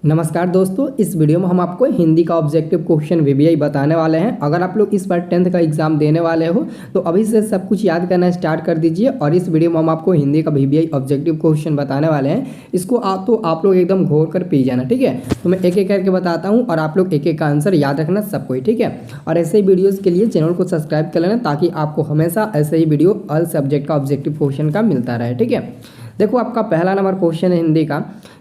नमस्कार दोस्तों, इस वीडियो में हम आपको हिंदी का ऑब्जेक्टिव क्वेश्चन वीवीआई बताने वाले हैं। अगर आप लोग इस बार 10th का एग्जाम देने वाले हो तो अभी से सब कुछ याद करना स्टार्ट कर दीजिए। और इस वीडियो में हम आपको हिंदी का वीवीआई ऑब्जेक्टिव क्वेश्चन बताने वाले हैं। इसको आप लोग एकदम घोर कर पी जाना, ठीक है। तो मैं एक एक करके बताता हूँ और आप लोग एक एक का आंसर याद रखना सबको, ठीक है। और ऐसे ही वीडियोज़ के लिए चैनल को सब्सक्राइब कर लेना ताकि आपको हमेशा ऐसे ही वीडियो ऑल सब्जेक्ट का ऑब्जेक्टिव क्वेश्चन का मिलता रहे, ठीक है। देखो, आपका पहला नंबर क्वेश्चन है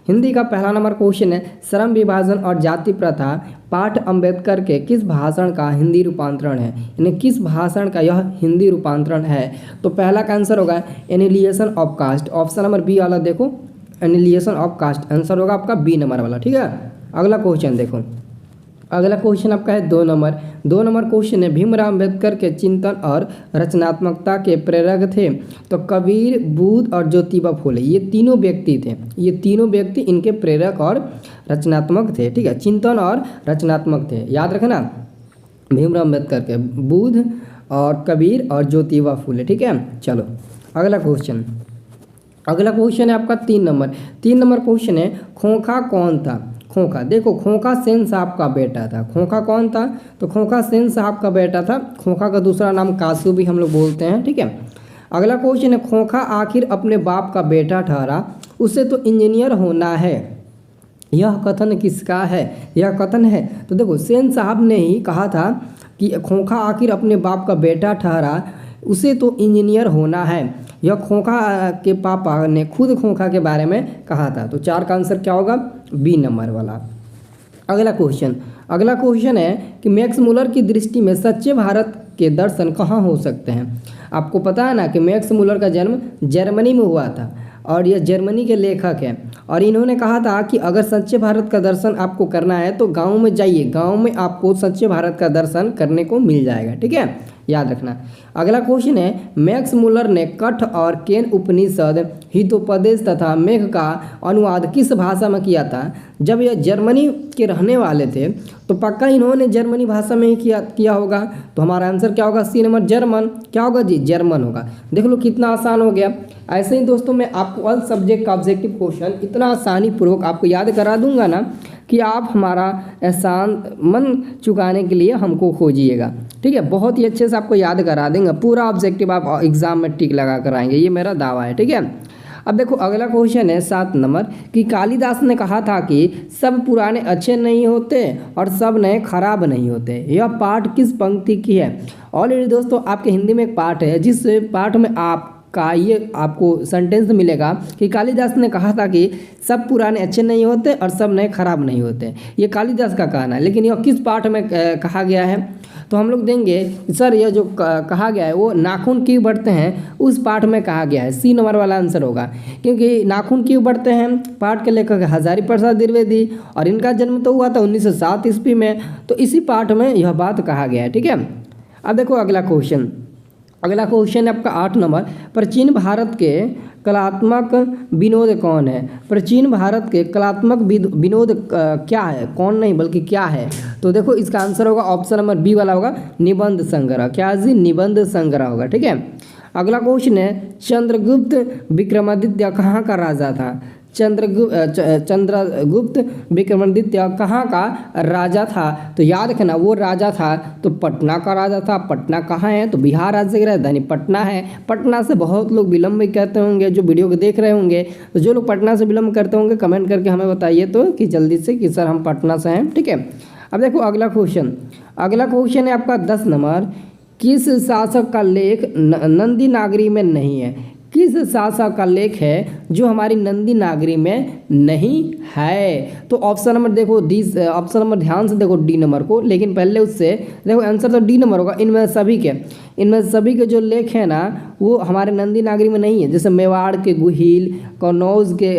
हिंदी का पहला नंबर क्वेश्चन है, श्रम विभाजन और जाति प्रथा पाठ अंबेडकर के किस भाषण का हिंदी रूपांतरण है। यानी किस भाषण का यह हिंदी रूपांतरण है। तो पहला का आंसर होगा annihilation of caste. Option number B वाला देखो, एनिलिएशन ऑफ कास्ट आंसर होगा आपका बी नंबर वाला, ठीक है। अगला क्वेश्चन देखो, अगला क्वेश्चन आपका है 2 नंबर क्वेश्चन है, भीमराव अम्बेडकर के चिंतन और रचनात्मकता के प्रेरक थे। तो कबीर, बुद्ध और ज्योतिबा फुले ये तीनों व्यक्ति थे। ये तीनों व्यक्ति इनके प्रेरक और रचनात्मक थे, ठीक है। चिंतन और रचनात्मक थे, याद रखना। भीमराव अम्बेडकर के, बुद्ध और कबीर और ज्योतिबा फुले, ठीक है। चलो अगला क्वेश्चन है आपका 3 नंबर क्वेश्चन है, खोखा कौन था। खोखा, देखो खोखा सेन साहब का बेटा था। खोखा कौन था? तो खोखा सेन साहब का बेटा था। खोखा का दूसरा नाम कासू भी हम लोग बोलते हैं, ठीक है। अगला क्वेश्चन है, खोखा आखिर अपने बाप का बेटा ठहरा, उसे तो इंजीनियर होना है। यह कथन किसका है? यह कथन है, तो देखो सेन साहब ने ही कहा था कि खोखा आखिर अपने बाप का बेटा ठहरा, उसे तो इंजीनियर होना है। यह खोखा के पापा ने खुद खोखा के बारे में कहा था। तो 4 का आंसर क्या होगा? बी नंबर वाला। अगला क्वेश्चन है कि मैक्स मुलर की दृष्टि में सच्चे भारत के दर्शन कहाँ हो सकते हैं। आपको पता है ना कि मैक्स मुलर का जन्म जर्मनी में हुआ था और यह जर्मनी के लेखक हैं। और इन्होंने कहा था कि अगर सच्चे भारत का दर्शन आपको करना है तो गांव में जाइए, गांव में आपको सच्चे भारत का दर्शन करने को मिल जाएगा, ठीक है, याद रखना। अगला क्वेश्चन है, मैक्स मुलर ने कठ और केन उपनिषद, हितोपदेश तथा मेघ का अनुवाद किस भाषा में किया था। जब यह जर्मनी के रहने वाले थे तो पक्का इन्होंने जर्मनी भाषा में ही किया होगा। तो हमारा आंसर क्या होगा? C number German. क्या होगा जी? जर्मन होगा। देख लो कितना आसान हो गया। ऐसे ही दोस्तों मैं आपको ऑल सब्जेक्ट का ऑब्जेक्टिव क्वेश्चन इतना आसानी पूर्वक आपको याद करा दूंगा ना कि आप हमारा एहसान मन चुकाने के लिए हमको खोजिएगा, ठीक है। बहुत ही अच्छे से आपको याद करा देंगे, पूरा ऑब्जेक्टिव आप एग्जाम में टिक लगा कर आएंगे, ये मेरा दावा है, ठीक है। अब देखो अगला क्वेश्चन है 7 नंबर कि कालिदास ने कहा था कि सब पुराने अच्छे नहीं होते और सब नए खराब नहीं होते। यह पाठ किस पंक्ति की है? ऑलरेडी दोस्तों आपके हिंदी में एक पाठ है जिस पाठ में ये आपको सेंटेंस मिलेगा कि कालिदास ने कहा था कि सब पुराने अच्छे नहीं होते और सब नए खराब नहीं होते। ये कालिदास का कहना है, लेकिन यह किस पाठ में कहा गया है? तो हम लोग देंगे सर यह जो कहा गया है वो नाखून क्यों बढ़ते हैं उस पाठ में कहा गया है। सी नंबर वाला आंसर होगा, क्योंकि नाखून क्यों बढ़ते हैं पाठ के लेखक हजारी प्रसाद द्विवेदी और इनका जन्म तो हुआ था 1907 ईस्वी में। तो इसी पाठ में यह बात कहा गया है, ठीक है। अब देखो अगला क्वेश्चन है आपका 8 नंबर, प्राचीन भारत के कलात्मक विनोद कौन है। प्राचीन भारत के कलात्मक विनोद क्या है? कौन नहीं बल्कि क्या है। तो देखो इसका आंसर होगा ऑप्शन नंबर बी वाला होगा, निबंध संग्रह। क्या जी? निबंध संग्रह होगा, ठीक है। अगला क्वेश्चन है, चंद्रगुप्त विक्रमादित्य कहाँ का राजा था। चंद्रगुप्त विक्रमादित्य कहाँ का राजा था? तो याद रखना वो राजा था तो पटना का राजा था। पटना कहाँ है? तो बिहार राज्य की राजधानी पटना है। पटना से बहुत लोग विलम्ब भी करते होंगे जो वीडियो को देख रहे होंगे। तो जो लोग पटना से विलम्ब करते होंगे कमेंट करके हमें बताइए तो कि जल्दी से कि सर हम पटना से हैं, ठीक है। अब देखो अगला क्वेश्चन है आपका 10 नंबर, किस शासक का लेख नंदी नागरी में नहीं है। किस शासक का लेख है जो हमारी नंदी नागरी में नहीं है। तो ऑप्शन नंबर देखो ऑप्शन नंबर ध्यान से देखो डी नंबर को, लेकिन पहले उससे देखो आंसर तो डी नंबर होगा। इनमें सभी के जो लेख हैं ना वो हमारे नंदी नागरी में नहीं है। जैसे मेवाड़ के गुहिल, कन्नौज के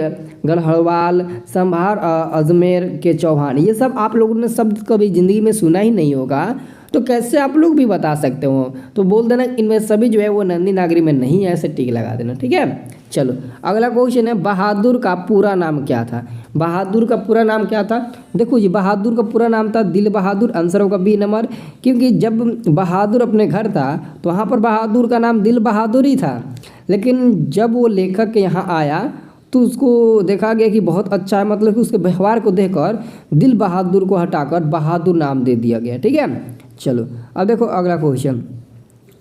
गढ़वाल, संभार अजमेर के चौहान, ये सब आप लोगों ने शब्द कभी ज़िंदगी में सुना ही नहीं होगा। तो कैसे आप लोग भी बता सकते हो? तो बोल देना इनमें सभी जो है वो नंदी नागरी में नहीं है, ऐसे टिक लगा देना, ठीक है। चलो अगला क्वेश्चन है, बहादुर का पूरा नाम क्या था। बहादुर का पूरा नाम क्या था? देखो जी बहादुर का पूरा नाम था दिल बहादुर। आंसर होगा बी नंबर, क्योंकि जब बहादुर अपने घर था तो वहाँ पर बहादुर का नाम दिल बहादुर ही था। लेकिन जब वो लेखक के यहाँ आया तो उसको देखा गया कि बहुत अच्छा है, मतलब कि उसके व्यवहार को देखकर दिल बहादुर को हटाकर बहादुर नाम दे दिया गया। ठीक है, चलो अब देखो अगला क्वेश्चन।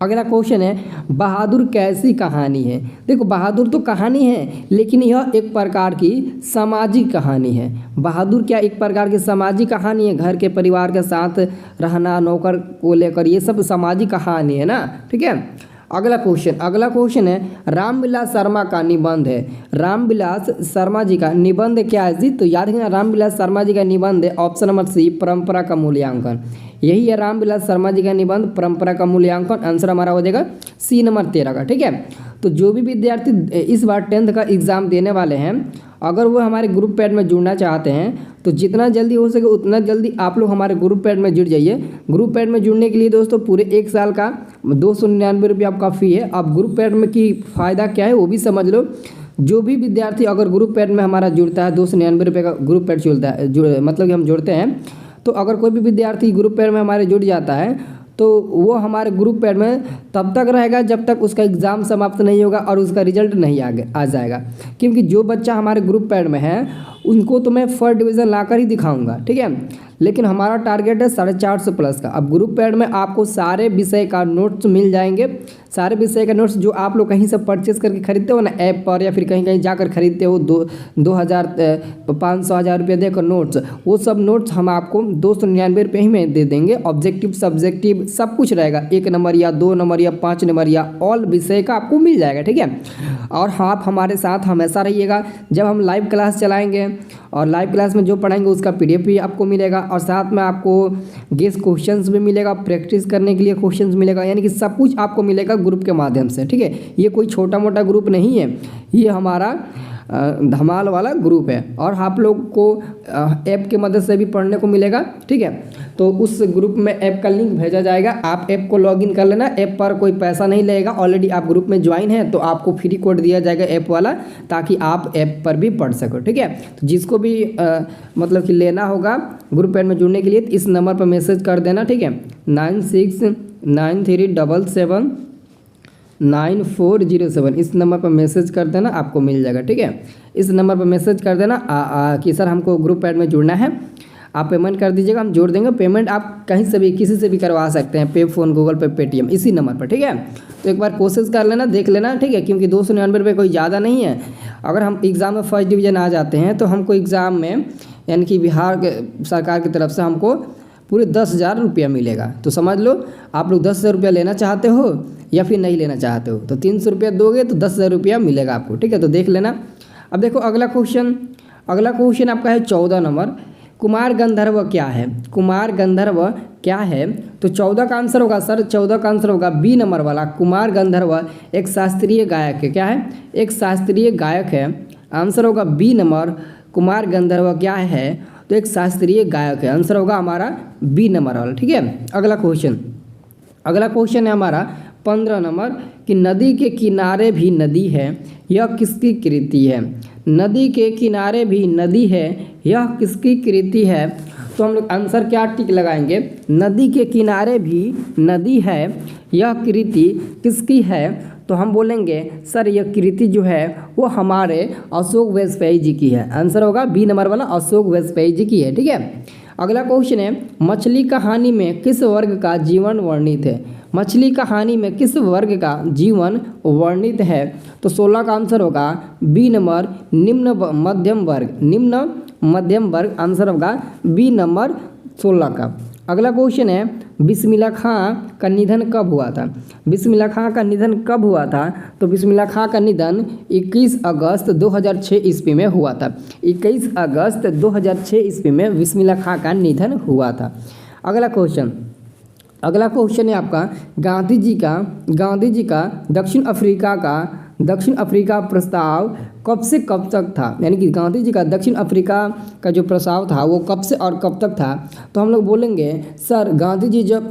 अगला क्वेश्चन है बहादुर कैसी कहानी है। देखो बहादुर तो कहानी है, लेकिन यह एक प्रकार की सामाजिक कहानी है। बहादुर क्या एक प्रकार की सामाजिक कहानी है। घर के परिवार के साथ रहना, नौकर को लेकर, ये सब सामाजिक कहानी है ना। ठीक है, अगला क्वेश्चन है रामविलास शर्मा का निबंध है। रामविलास शर्मा जी का निबंध क्या है जी? तो याद रखना रामविलास शर्मा जी का निबंध है ऑप्शन नंबर सी, परंपरा का मूल्यांकन। यही है रामविलास शर्मा जी का निबंध, परंपरा का मूल्यांकन। आंसर हमारा हो जाएगा सी नंबर 13 का। ठीक है, तो जो भी विद्यार्थी इस बार 10th का एग्ज़ाम देने वाले हैं, अगर वो हमारे ग्रुप पैड में जुड़ना चाहते हैं तो जितना जल्दी हो सके उतना जल्दी आप लोग हमारे ग्रुप पैड में जुड़ जाइए। ग्रुप पैड में जुड़ने के लिए दोस्तों पूरे 1 साल का 299 रुपये आपका फ़ी है। अब ग्रुप पैड में की फ़ायदा क्या है वो भी समझ लो। जो भी विद्यार्थी अगर ग्रुप पैड में हमारा जुड़ता है, 299 रुपये का ग्रुप पैड चलता है, मतलब कि हम जुड़ते हैं, तो अगर कोई भी विद्यार्थी ग्रुप पैड में हमारे जुड़ जाता है तो वो हमारे ग्रुप पैड में तब तक रहेगा जब तक उसका एग्ज़ाम समाप्त नहीं होगा और उसका रिजल्ट नहीं आ जाएगा। क्योंकि जो बच्चा हमारे ग्रुप पैड में है उनको तो मैं फर्स्ट डिवीज़न लाकर ही दिखाऊंगा। ठीक है, लेकिन हमारा टारगेट है 450 प्लस का। अब ग्रुप पैड में आपको सारे विषय का नोट्स मिल जाएंगे। सारे विषय का नोट्स जो आप लोग कहीं से परचेस करके खरीदते हो ना, ऐप पर या फिर कहीं कहीं जाकर खरीदते हो, 2,000 500 1000 रुपये देकर नोट्स, वो सब नोट्स हम आपको 299 रुपये ही में दे देंगे। ऑब्जेक्टिव सब्जेक्टिव सब कुछ रहेगा, 1 नंबर या 2 नंबर या 5 नंबर या ऑल विषय का आपको मिल जाएगा। ठीक है, और आप हमारे साथ हमेशा रहिएगा। जब हम लाइव क्लास चलाएँगे और लाइव क्लास में जो पढ़ाएंगे उसका PDF भी आपको मिलेगा और साथ में आपको गेस क्वेश्चंस भी मिलेगा, प्रैक्टिस करने के लिए क्वेश्चंस मिलेगा, यानी कि सब कुछ आपको मिलेगा ग्रुप के माध्यम से। ठीक है, ये कोई छोटा मोटा ग्रुप नहीं है, ये हमारा धमाल वाला ग्रुप है और आप लोग को ऐप के मदद से भी पढ़ने को मिलेगा। ठीक है, तो उस ग्रुप में ऐप का लिंक भेजा जाएगा, आप ऐप को लॉगिन कर लेना। ऐप पर कोई पैसा नहीं लगेगा, ऑलरेडी आप ग्रुप में ज्वाइन है तो आपको फ्री कोड दिया जाएगा ऐप वाला, ताकि आप ऐप पर भी पढ़ सको। ठीक है, तो जिसको भी मतलब कि लेना होगा ग्रुप ऐप में जुड़ने के लिए तो इस नंबर पर मैसेज कर देना। ठीक है, 9693779407 इस नंबर पर मैसेज कर देना, आपको मिल जाएगा। ठीक है, इस नंबर पर मैसेज कर देना कि सर हमको ग्रुप ऐड में जुड़ना है, आप पेमेंट कर दीजिएगा, हम जोड़ देंगे। पेमेंट आप कहीं से भी किसी से भी करवा सकते हैं, पे फ़ोन, गूगल पे, पेटीएम, इसी नंबर पर। ठीक है, तो एक बार कोशिश कर लेना, देख लेना। ठीक है, क्योंकि 299 रुपये कोई ज़्यादा नहीं है। अगर हम एग्ज़ाम में फर्स्ट डिवीज़न आ जाते हैं तो हमको एग्ज़ाम में यानी कि बिहार सरकार की तरफ से हमको पूरे 10,000 रुपया मिलेगा। तो समझ लो आप लोग 10,000 रुपया लेना चाहते हो या फिर नहीं लेना चाहते हो, तो 300 रुपया दोगे तो 10,000 रुपया मिलेगा आपको। ठीक है, तो देख लेना। अब देखो अगला क्वेश्चन आपका है 14 नंबर, कुमार गंधर्व क्या है? कुमार गंधर्व क्या है? तो 14 का आंसर होगा सर, 14 का आंसर होगा बी नंबर वाला। कुमार गंधर्व एक शास्त्रीय गायक है। क्या है? एक शास्त्रीय गायक है। आंसर होगा बी नंबर। कुमार गंधर्व क्या है? तो एक शास्त्रीय गायक है। आंसर होगा हमारा बी नंबर वाला। ठीक है, अगला क्वेश्चन है हमारा 15 नंबर कि नदी के किनारे भी नदी है, यह किसकी कृति है? नदी के किनारे भी नदी है, यह किसकी कृति है? तो हम लोग आंसर क्या टिक लगाएंगे? नदी के किनारे भी नदी है, यह कृति किसकी है? तो हम बोलेंगे सर यह कृति जो है वो हमारे अशोक वाजपेयी जी की है। आंसर होगा बी नंबर वाला, अशोक वाजपेयी जी की है। ठीक है, अगला क्वेश्चन है मछली कहानी में किस वर्ग का जीवन वर्णित है? मछली कहानी में किस वर्ग का जीवन वर्णित है? तो 16 का आंसर होगा बी नंबर, निम्न मध्यम वर्ग। निम्न मध्यम वर्ग आंसर होगा बी नंबर 16 का। अगला क्वेश्चन है बिस्मिल्लाह खां का निधन कब हुआ था? बिस्मिल्लाह खां का निधन कब हुआ था? तो बिस्मिल्लाह खां का निधन 21 अगस्त 2006 ईस्वी में हुआ था। 21 अगस्त 2006 ईस्वी में बिस्मिल्लाह खां का निधन हुआ था। अगला क्वेश्चन है आपका गांधी जी का दक्षिण अफ्रीका प्रस्ताव कब से कब तक था? यानी कि गांधी जी का दक्षिण अफ्रीका का जो प्रस्ताव था वो कब से और कब तक था? तो हम लोग बोलेंगे सर गांधी जी जो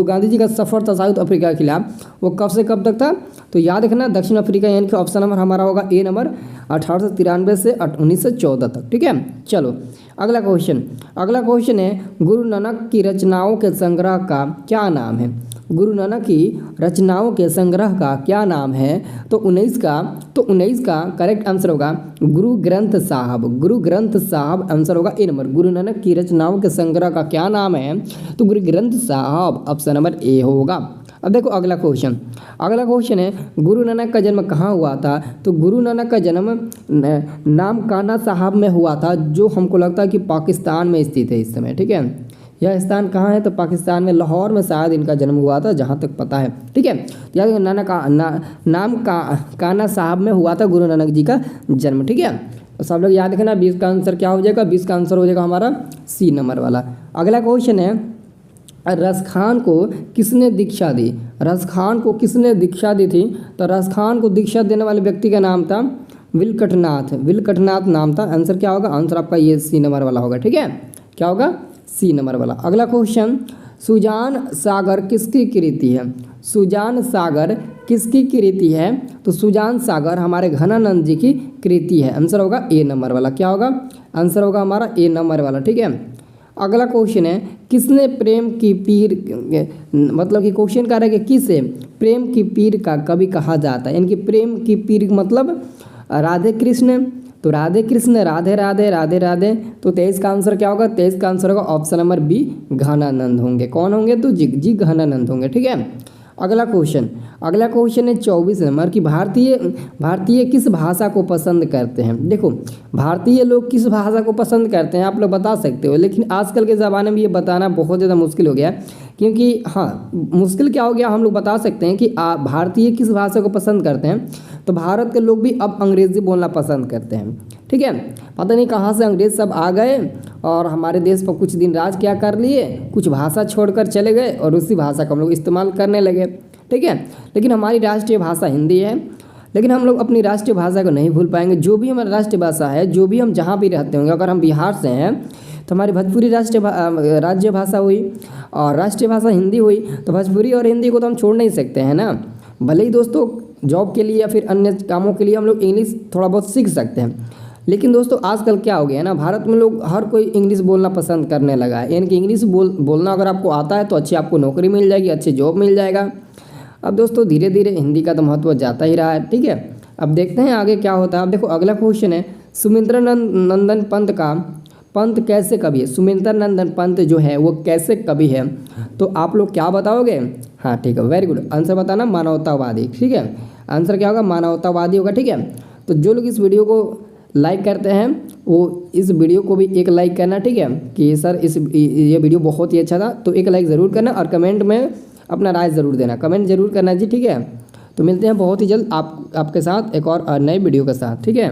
गांधी जी का सफ़र था साउथ अफ्रीका के खिलाफ वो कब से कब तक था? तो याद रखना दक्षिण अफ्रीका यानी कि ऑप्शन नंबर हमारा होगा ए नंबर, 1893 से 1914 तक। ठीक है, चलो अगला क्वेश्चन है गुरु नानक की रचनाओं के संग्रह का क्या नाम है? गुरु नानक की रचनाओं के संग्रह का क्या नाम है? तो 19 का करेक्ट आंसर होगा गुरु ग्रंथ साहब। गुरु ग्रंथ साहब आंसर होगा ए नंबर। गुरु नानक की रचनाओं के संग्रह का क्या नाम है? तो गुरु ग्रंथ साहब, ऑप्शन नंबर ए होगा। अब देखो अगला क्वेश्चन है गुरु नानक का जन्म कहाँ हुआ था? तो गुरु नानक का जन्म नामकाना साहब में हुआ था, जो हमको लगता है कि पाकिस्तान में स्थित है इस समय। ठीक है, यह स्थान कहाँ है? तो पाकिस्तान में लाहौर में शायद इनका जन्म हुआ था, जहाँ तक पता है। ठीक है, याद नामकाना साहब में हुआ था गुरु नानक जी का जन्म। ठीक है, तो सब लोग याद रखना 20 का आंसर क्या हो जाएगा? 20 का आंसर हो जाएगा हमारा सी नंबर वाला। अगला क्वेश्चन है रसखान को किसने दीक्षा दी? रसखान को किसने दीक्षा दी थी? तो रसखान को दीक्षा देने वाले व्यक्ति का नाम था विलकटनाथ नाम था। आंसर क्या होगा? आंसर आपका ये सी नंबर वाला होगा। ठीक है, क्या होगा? सी नंबर वाला। अगला क्वेश्चन, सुजान सागर किसकी कृति है? सुजान सागर किसकी कृति है? तो सुजान सागर हमारे घनानंद जी की कृति है। आंसर होगा ए नंबर वाला। क्या होगा? आंसर होगा हमारा ए नंबर वाला। ठीक है, अगला क्वेश्चन है किसने प्रेम की पीर, मतलब कि क्वेश्चन कह रहा है कि किसे प्रेम की पीर का कवि कहा जाता है? इनकी प्रेम की पीर मतलब राधे कृष्ण। तो राधे कृष्ण, राधे राधे राधे राधे। तो 23 का आंसर क्या होगा? 23 का आंसर होगा ऑप्शन नंबर बी घनानंद होंगे। कौन होंगे? तो जी घनानंद होंगे। ठीक है, अगला क्वेश्चन है 24 नंबर की भारतीय किस भाषा को पसंद करते हैं? देखो भारतीय लोग किस भाषा को पसंद करते हैं आप लोग बता सकते हो, लेकिन आजकल के ज़माने में ये बताना बहुत ज़्यादा मुश्किल हो गया, क्योंकि हाँ मुश्किल क्या हो गया, हम लोग बता सकते हैं कि भारतीय किस भाषा को पसंद करते हैं। तो भारत के लोग भी अब अंग्रेज़ी बोलना पसंद करते हैं। ठीक है, पता नहीं कहाँ से अंग्रेज़ सब आ गए और हमारे देश पर कुछ दिन राज क्या कर लिए, कुछ भाषा छोड़कर चले गए और उसी भाषा का हम लोग इस्तेमाल करने लगे। ठीक है, लेकिन हमारी राष्ट्रीय भाषा हिंदी है, लेकिन हम लोग अपनी राष्ट्रीय भाषा को नहीं भूल पाएंगे। जो भी हमारी राष्ट्रीय भाषा है, जो भी हम जहाँ भी रहते होंगे, अगर हम बिहार से हैं तो हमारी भोजपुरी राज्य भाषा हुई और राष्ट्रीय भाषा हिंदी हुई, तो भोजपुरी और हिंदी को तो हम छोड़ नहीं सकते हैं ना। भले ही दोस्तों जॉब के लिए या फिर अन्य कामों के लिए हम लोग इंग्लिश थोड़ा बहुत सीख सकते हैं, लेकिन दोस्तों आजकल क्या हो गया ना, भारत में लोग हर कोई इंग्लिश बोलना पसंद करने लगा है। यानी कि इंग्लिश बोलना अगर आपको आता है तो अच्छी आपको नौकरी मिल जाएगी, अच्छी जॉब मिल जाएगा। अब दोस्तों धीरे धीरे हिंदी का तो महत्व जाता ही रहा है। ठीक है, अब देखते हैं आगे क्या होता है। अब देखो अगला क्वेश्चन है सुमिंद्रनंदन पंत कैसे कवि है? सुमिंद्रनंदन पंत जो है वो कैसे कवि है? तो आप लोग क्या बताओगे? हाँ ठीक है, वेरी गुड, आंसर बताना मानवतावादी। ठीक है, आंसर क्या होगा? मानवतावादी होगा। ठीक है, तो जो लोग इस वीडियो को लाइक करते हैं वो इस वीडियो को भी एक लाइक करना। ठीक है, कि सर ये वीडियो बहुत ही अच्छा था, तो एक लाइक ज़रूर करना और कमेंट में अपना राय ज़रूर देना, कमेंट ज़रूर करना जी। ठीक है, तो मिलते हैं बहुत ही जल्द आपके साथ एक और नए वीडियो के साथ। ठीक है।